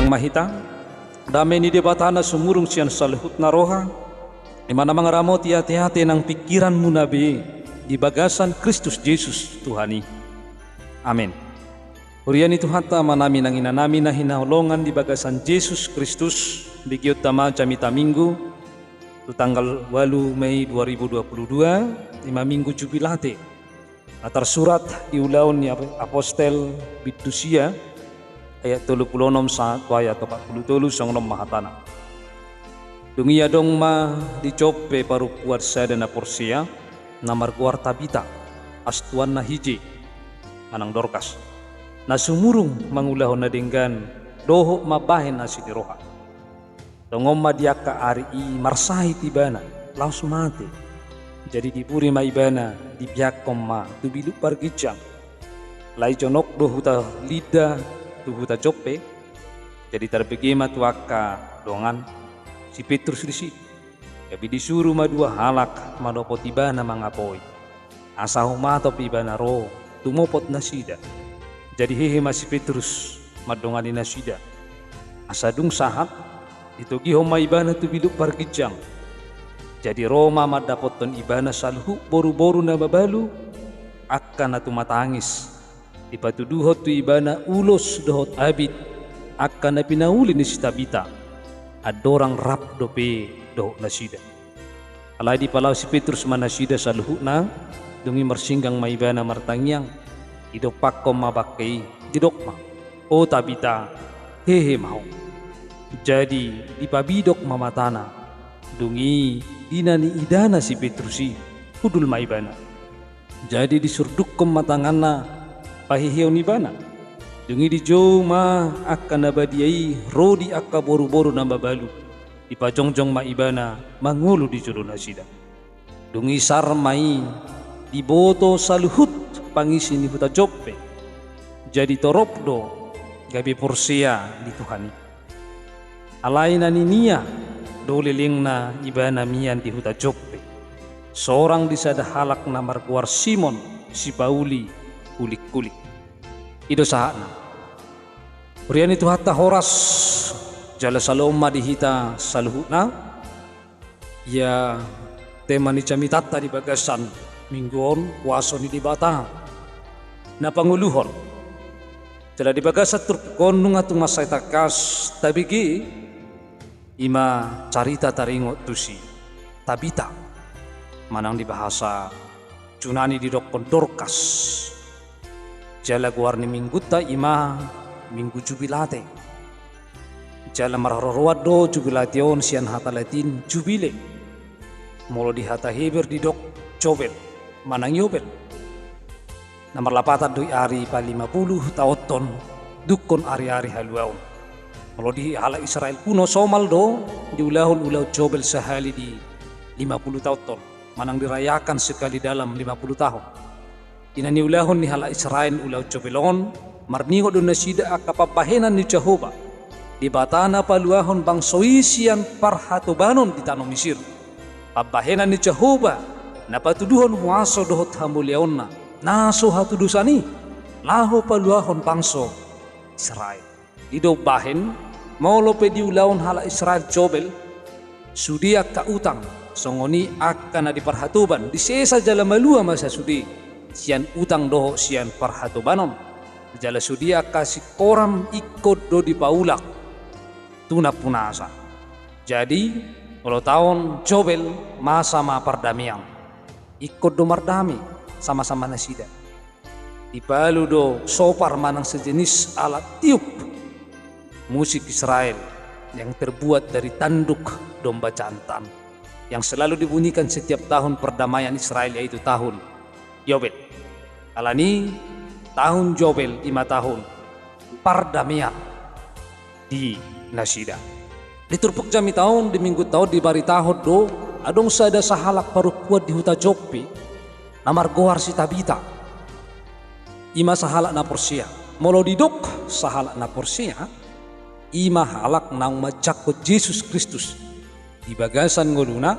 mahita damai ni debatana sumurung sian salhut naroha di mana mangaramoti hati-hati nang pikiranmu nabi di bagasan Kristus Yesus Tuhani. Amin. Urian itu hatta manami nang inanami na hinaulongan di bagasan Yesus Kristus bigiot tama camita minggu tu tanggal 8 Mei 2022 lima minggu jubilate atar surat di ulaun ni apostel Bitusia ayat 36 saat ayat 47 songnom mahatana. Dungi adong ma dicope paru kuat saya dan Porsia namar kuar Tabita astuan na hiji manang Dorkas na sumurung mangulahon na denggan doho mabahen na sitiroha tongom madiaka ari marsahi tibana laos mate jadi dipuri maibana di biakom ma tubilu pargijang lai jonok dohuta lida tuhuta cope jadi terbegema tuaka dongan si Petrus disi tapi disuruh madua halak madopo tibana mangapoi asahu mato pibana ro tumopot nasida jadi hehe masih Petrus madongani nasida asadung sahat itu gihoma ibana tubilu pargijang jadi Roma madapoton ibana salhu boru-boru na babalu akan atu matangis ipatuduhot tu ibana ulos dohot abid akan na pinauli ni si Tabita adorang rap dope dohot nasida alai di palau si Petrus manasida salhu na dungi mersinggang maibana martangyang idopak kom mabakai didokma o Tabita hehe mau jadi dipabidok mamatana dungi dinani idana si Petrusi hudul maibana jadi disurduk kom matangana pahiheu nibana dungi di jauh ma akan nabadiai rodi akka boru-boru namba balu dipajongjong maibana mangulu di juru nasida dungi sarmai diboto saluhut pangisi ni huta joppe jadi toropdo gabi Porsia di Tuhani alaina ninia dolelingna ibana mian di huta joppe seorang disada halak namar kuar Simon si Pauli kulik-kulik ido sahana urian itu hatta horas jala saloma dihita saluhutna ya tema ni camitata di bagasan mingguon puaso ni dibata na panguluhon jala di bagasan turkonung atung masay takas tabigi ima carita taringot tusi Tabita manang di bahasa Yunani di dokon Dorkas jala guarni mingguta ima minggu jubilate jala mararowad do jubilation sian hata latin jubile molo di hata heber di dok cobel manang yobel namar lapatan doi ari pa 50 taoton dukon ari-ari haluaon molo di hala Israel kuno somal do di ulau cobel sehali di 50 taoton manang dirayakan sekali dalam 50 tahun inani ulahon ni hala Israel ulau cobelon marningo do nasida akapapahenan ni Jehovah di batana paluahon bang soisian parhatobanon di tanah Mesir pabahenan ni Jehovah napatuduhon huaso dohot hamuliaonna naso hatudusani laho paluahon bangso Israel ido bahen maulo pe di ulahon hala Israel cobel sudia ka utang songoni akan di parhatuban di sesa jala malua masa sudi sian utang doho sian parhatubanon jala sudia kasih koram ikut do di paulak tuna punasa jadi kalau tahun cobel masa ma pardamian ikut do mardami sama-sama nasida di palu do sopar manang sejenis alat tiup musik Israel yang terbuat dari tanduk domba jantan yang selalu dibunyikan setiap tahun perdamaian Israel yaitu tahun Yobel. Alani tahun Yobel 5 tahun pardamaian di nasida. Diturpuk jami tahun di minggu tahun di bari tahun do adong sada sahalak paru kuat di huta Joppe namar gohar si Tabita ima sahalak na Porsia molo didok sahalak na Porsia ima halak nang majakot Yesus Kristus di bagasan ngoluna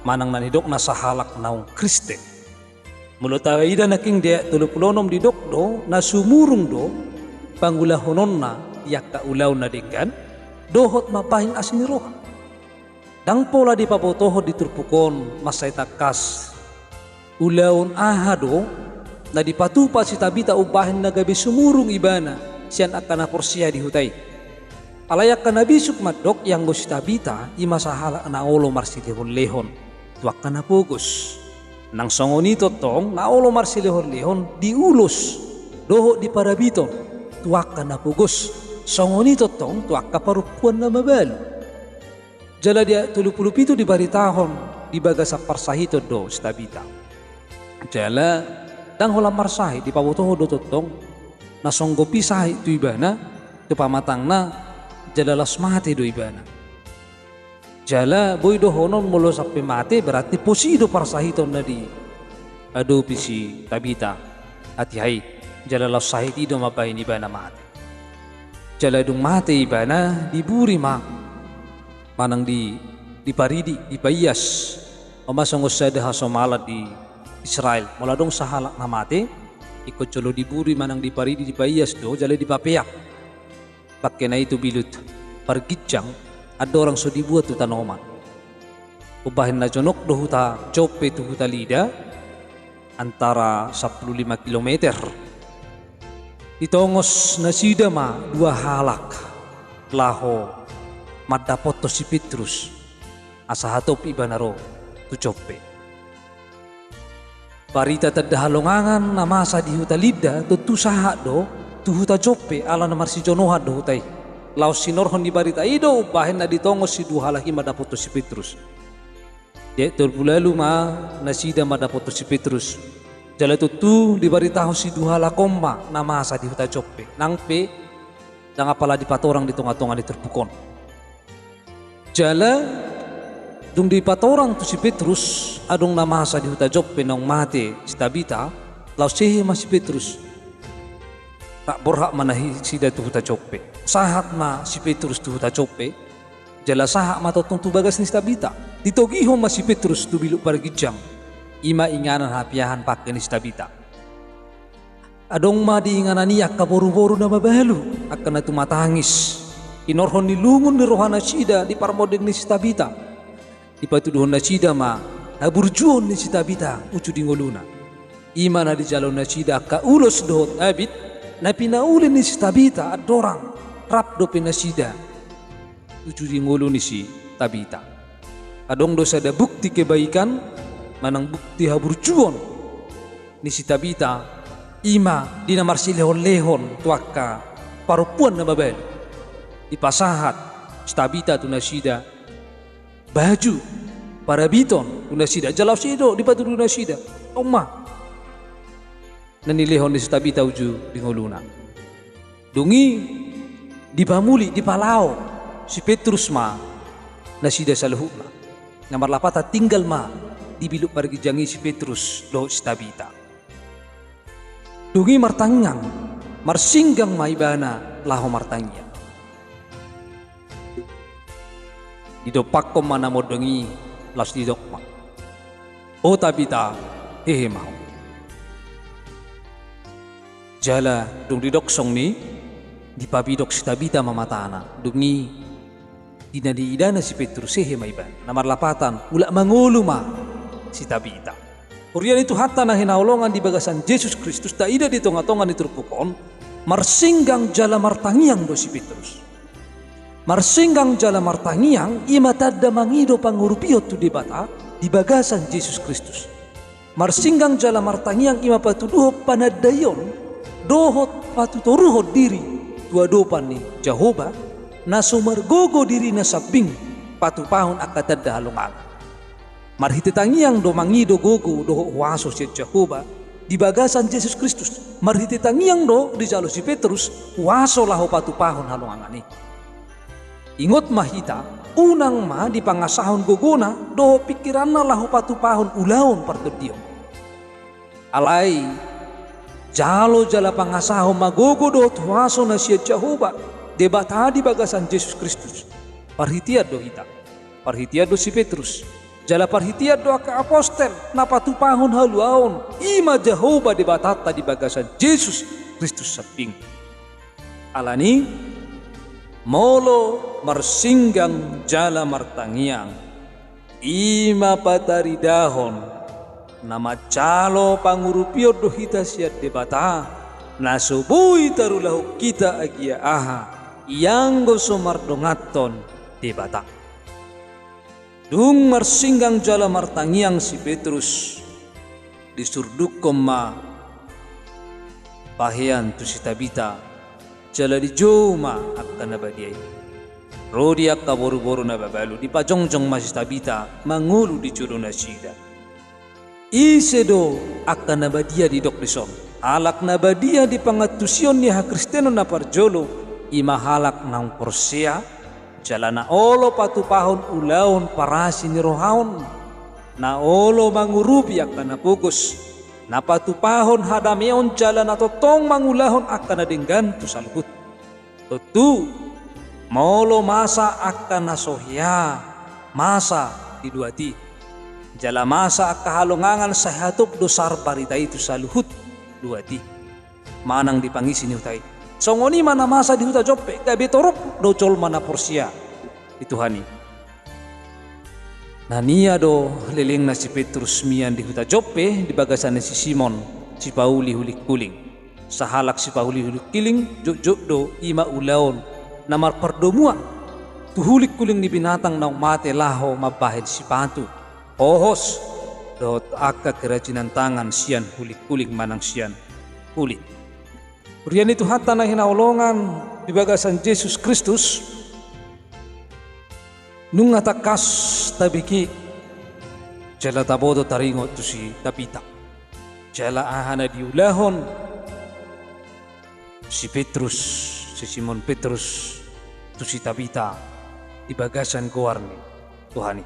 manang nanidok na sahalak naung Kristen mulo tawaida na king dea 36 didok do na sumurung do panggulahononna tiak ka ulaw na degan, dohot mapahin asin ni roha. Dang pola di pabotoho di turpukon masay takas. Ulaon ahado na dipatupa si Tabita ubahin na gabi sumurong ibana siyan akan na porsiya di hutay. Alayak ka nabisuk madok yang go si Tabita imasahala na olo marsilihon-lehon. Tuwak ka na pugos. Nang songo nito tong na olo marsilihon-lehon diulos. Doho di parabiton. Tuwak ka na pugos. Songo nito tong tuwak ka parupuan na mabalo. Jala dia tulupulupito di baritahon di baga sa parsahito do si Tabita. Jala dang holam marsahi di pabotoho do totong nasonggo pisahi tu ibana tu pamatang na jala las mati do ibana. Jala boy do honon mulo sampai mati berarti posido parsahiton na di adu pisi Tabita hati hai jala las sahiti do mabahin ibana mati. Jala dung mati ibana diburi ma manang di paridi di payas omasong usada hasomalat di Israel mula dong sahalak na mati ikut colo diburi manang di paridi di payas do jala di papeak pakai na itu bilut pargijang ada orang so dibuat tu tanoman ubahin na jonok do huta cope tu huta lida antara 15 kilometer ditongos na sida ma 2 halak laho madapot to si Petrus asa hatop ibanaro tu cope parita tadda halongangan na masa di huta lida tu saha do tu huta cope ala na marsi jonohan do hutai laos sinorhon di barita ido ubahin na ditongos si 2 halaki madapot to si Petrus ya terpulalu ma nasida madapot to si Petrus jala tu di baritaho si 2 halakomma na masa di huta cope nangpe dang apala di patorang di tonga-tonga di terpukon jala dung di patorang tu si Petrus adung na masa di huta cope nang mati si Tabita laos sehe ma si Petrus tak borhak manahi sida tu huta cope sahat ma si Petrus tu huta cope jala sahak ma totong tu bagas ni Tabita ditogihon ma si Petrus tu biluk pargijang ima inganan hapiahan pakai ni Tabita adong ma diinganan niya kaboru-boru na mabalu akan na tumatangis inorhon ni lungun ni rohana sida di parmodeg ni Tabita ipatuduhon na sida ma haburjuhon ni Tabita ucu di ngoluna ima na di jalon na sida ka ulos dohot abit na pinaulin ni Tabita at dorang rap do pinasida ucu di ngolo ni si Tabita adong dosa ada bukti kebaikan manang bukti haburjuon ni si Tabita ima di namar silehon-lehon tuaka parupuan na babel ipasahat si Tabita tu nasida baju parabiton tu nasida jalaw sido di patudu nasida oma nanilehon ni si Tabita uju di ngoluna dungi di pamuli di palao si Petrus ma nasida sa luhuna ngamar lapata tinggal ma di biluk pargijangi si Petrus do si Tabita dungi martangang marsinggang maibana laho martangya didopak ko mana modongi las didokma o Tabita hehe mau jala dung didoksong ni di pabidok si Tabita mamatana dungi dinadiidana si Petrus hehe maiban namar lapatan ula mangulu ma si Tabita. Kurian itu hatta na hinaulongan di bagasan Yesus Kristus ta ida di tonga-tonga ni terpukon marsinggang jala martangiang do si Petrus. Marsinggang jala martangiang ima tadda mangido pangurupiyot tu di bata di bagasan Yesus Kristus. Marsinggang jala martangiang ima patuduho panadayon dohot patutoruhot diri tua dopan ni Jehovah na sumargogo diri na sabing patupahon akatadda halongan. Marhititangiang do mangido gogo do waso si Jehovah di bagasan Yesus Kristus. Marhititangiang do di jalo si Petrus waso laho patupahon halongangani. Ingot mahita unang ma di pangasahon gogona do pikiran na laho patupahon ulaon partudio. Alai jalo jala pangasahon magogo do waso na si Jehovah debata di bagasan Yesus Kristus. Parhitiad do hita. Parhitiad do si Petrus. Jala parhitiad doa ke apostel na patupahon haluaon ima Jehovah debatata di bagasan Yesus Kristus saping. Alani molo marsinggang jala martangiang, ima patari dahon, nama calo pangurupio dohita siat debata, nasubui tarulahu kita agia aha, ianggo somardongaton debata. Dung marsinggang jala martangiang si Petrus, disurduk koma pahian tu si Tabita, jala di joma akan nabadiay. Rodi akka boru-boru na babalu, di pajongjong masih Tabita, mangulu di juru nasida. Isedo akan nabadia di dokreson, halak nabadia di pangatusion ni ha Kristeno na parjolo, ima halak nang porsia, jalana olo patupahon ulaon parasi ni rohaon, na olo mangurupi akan napugos, na patupahon hadameon jalana totong mangulahon akan nadenggan tu salhut. Tutu molo masa akan nasohya, masa diduati, jala masa akahalongangan sahatup dosar barita itu saluhut duati, manang dipangisi ni utai. Songoni mana masa di huta jope, gabe torop docol mana porsia dituhani. Nania do leleng na si Petrus mian di huta jope di bagasan si Simon si Pauli hulik kuling. Sahalak si Pauli hulik kiling juk do ima ulaon namar perdomua tu hulik kuling di binatang na mate laho mabahid si patu. Ohos dot akka kerajinan tangan sian hulik kuling manang sian hulik. Rian itu hatta na hinaulongan di bagasan Yesus Kristus nung atakas tabiki jala tabodo taringo tu si Tabita, jala ahana diulahon si Petrus, si Simon Petrus tu si Tabita di bagasan goarni Tuhani.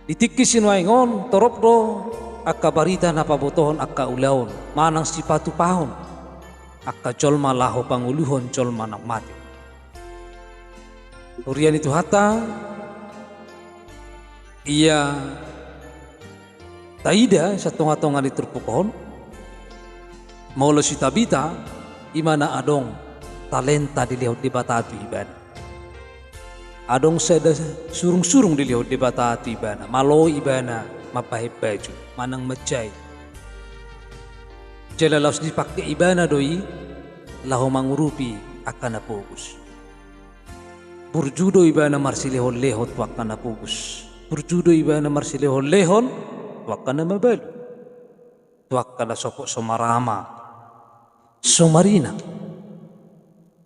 Ditikis sinuaingon torop do akka barita na pabotohon akka ulaon manang si patu pahon akka colma laho panguluhon colma nak mati. Urian itu hatta ia taida sa tonga-tonga ni terpukon maulo si Tabita imana adong talenta dilihat di batatu ibadah. Adong seda surung-surung dilihat di batatu ibadah, malo ibana mapahip baju manang macay. Jala laos dipakai ibana doi laho mangurupi akan napogus. Burjudo ibana marsilehon lehot wakan napogus. Burjudo ibana marsilehon lehon wakan mabalu. Wakan sopok somarama somarina.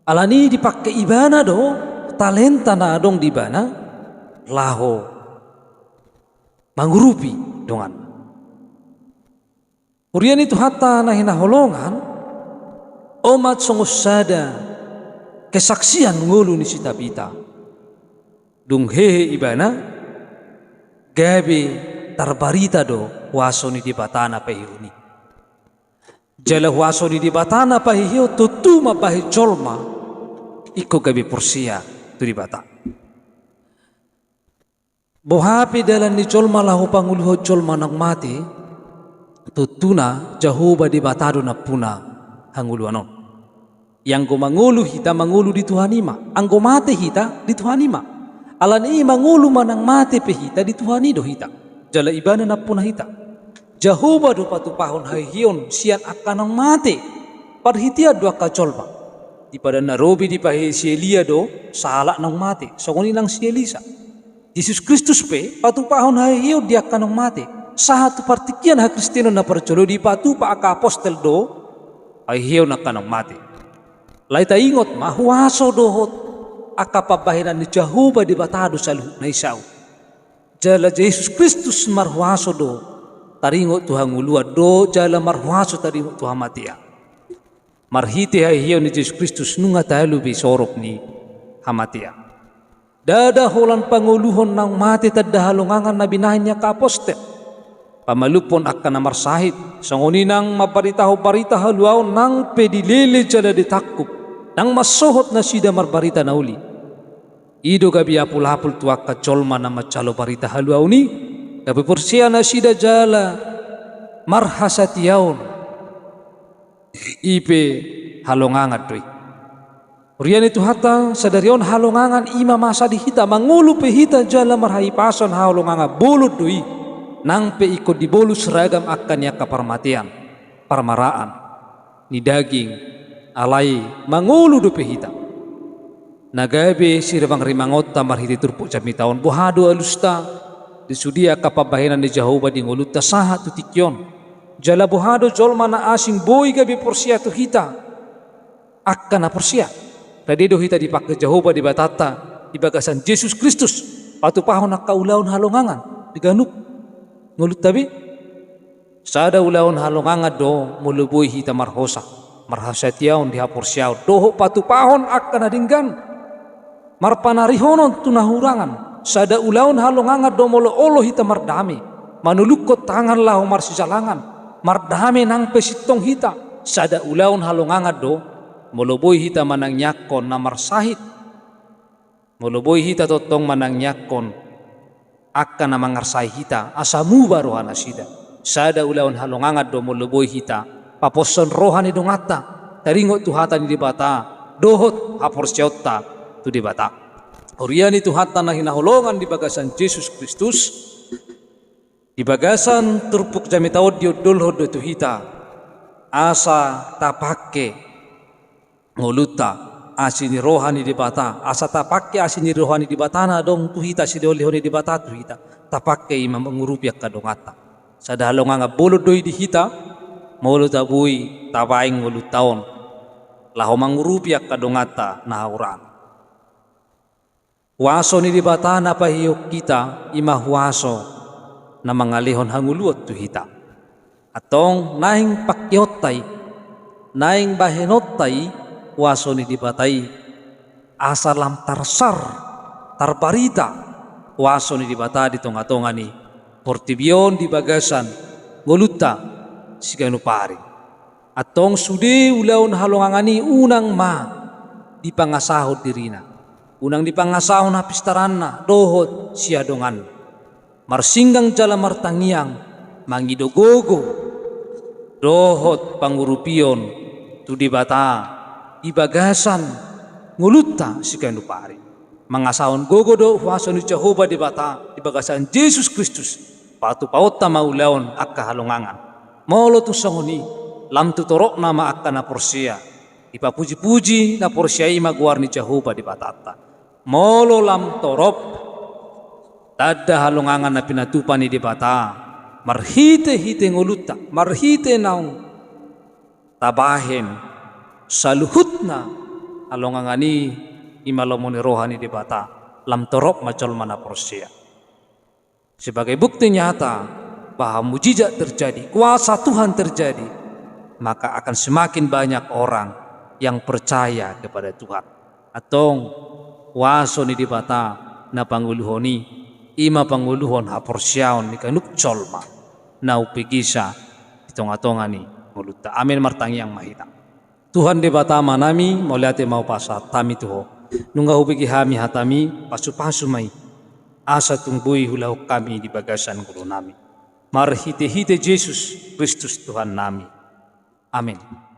Alani dipakai ibana do talenta na adong di bana laho mangurupi dongan. Urian itu hatta na hinaholongan omat songosada kesaksian ngulu ni si Tabita. Dung hehe ibana gabe tarbarita do waso ni di batana pahihuni. Jala waso ni di batana pahihio tutu mabahi colma iko gabe porsia tu di bata. Bohapi dalan ni colma lahu panguluho colma nang mati tutuna jahoba di batado na puna hangulu anon. Yang go mangulu hita mangulu di Tuhanima, anggo mate hita di Tuhanima. Alani mangulu manang mate pe hita di Tuhani do hita. Jala ibana na puna hita. Jahoba do patu pahon hahion sian akan nang mate. Parhitia do kacolma. Di pada narobi di pahe si Elia do salah nang mate. Songoni nang si Elisa. Yesus Kristus pe patu pahon hahion dia akan nang mate. Satu partikian ha Kristeno na percolo di patu pa aka apostel do hahion akan nang mate. Laita ingot mahuaso dohot akapabahiran ni Jahoba di batado sa luhut na isaw. Jala Jesus Kristus marhuaso do taringot Tuhan ngulua do jala marhuaso taringot Tuhan matia. Marhiti hahiyo ni Jesus Kristus nunga tayo bi sorop ni hamatia. Dada holan panguluhon ng mati tadahalungangan na binahin niya ka apostel. Pamalupon akan namar sahid sanguninang mabaritaho-barita haluaw nang pedilele jala ditakkup nang masohot na sida marbarita na uli. Ido gabi apul-apul tuak kacolma na macalo barita haluaw ni gabi porsia na sida jala marhasatiyaon ipe halongangat doy. Rian itu hata sadarion halongangan ima masa di hita mangulu pe hita jala marhai pason halonganga bolut doi nang pe ikut di bolu seragam akan ya kaparmatian parmaraan ni daging alai mangulu do pe hita nagabe sirebang rimangot tamar hiti turpuk jami taon bohado alusta disudia kapabahenan di Jehovah di nguluta sahat tu tikyon jala bohado jol mana asing boy gabe porsia tu hita akan porsia tadi do hita dipakai Jehovah di batata di bagasan Yesus Kristus patu pahon akka ulaun halongangan diganuk ngulut tabi sada ulaun halongangan do mulubui hita marhosa marhasatiaun dihapur siaw doho patu pahon akan adinggan marpanarihonon tunahurangan sada ulaun halongangan do molo olo hita mardame manulukot tangan lahu marsijalangan mardame nang pesitong hita sada ulaun halongangan do moloboy hita manang nyakon na marsahit moloboy hita totong manang nyakon akka na mangarsay hita asamu barohan asida sada ulawan halongangad do moloboy hita paposon rohani dongata taringot tuhatan di bata dohot hapor siyota tu di bata oriani tuhatan na hinahulongan di bagasan Yesus Kristus di bagasan turpuk jami taod diodolhod do hita asa tapake ngoluta asini rohani di bata asa tapake asini rohani di batana dong tuhita si dolihoni di bata tuhita tapake imam mengurupiak kadongata sadalonga bolo doi di hita molo tabui tabaing ngolutaon laho mangurupiak kadongata nahuran waso ni di batana pahiyok kita imah waso na mangalihon hanguluot tuhita atong naing pakyotay naing bahenotay waso ni dibatai asalam tarsar tarparita waso ni dibata di tonga-tonga ni portibion di bagasan ngoluta siganu pari atong sude ulaun halongangani unang ma di pangasahod dirina unang di pangasahon na pistaranna dohot siadongan marsinggang jala martangiang mangidogogo dohot pangurupion tu dibata ibagasan nguluta sikanu pari mangasahon gogodo waso ni Jehovah di bata ibagasan Yesus Kristus patu pauta maulaon akka halongangan molo tu sangoni lam tu torok nama akka na porsia ipapuji-puji na porsia ima guar ni Jehovah di batata molo lam torop tada halongangan na pinatupan ni di bata marhite-hite nguluta marhite naung tabahen saluhutna alongangani imalomoni rohani di bata lam torop macol mana porsia sebagai bukti nyata bahwa mujizat terjadi kuasa Tuhan terjadi maka akan semakin banyak orang yang percaya kepada Tuhan atong waso ni di bata na panguluhoni ima panguluhon haporsiaon ni kanuk colma na upigisa itong-atonga ni muluta amin martangi yang mahita Tuhan di bata manami mauliate mau pasa tami tuho nungga hubigi hami hatami pasu-pasu mai asa tungbui hulau kami di bagasan guru nami marhite-hite Yesus Kristus Tuhan nami amin.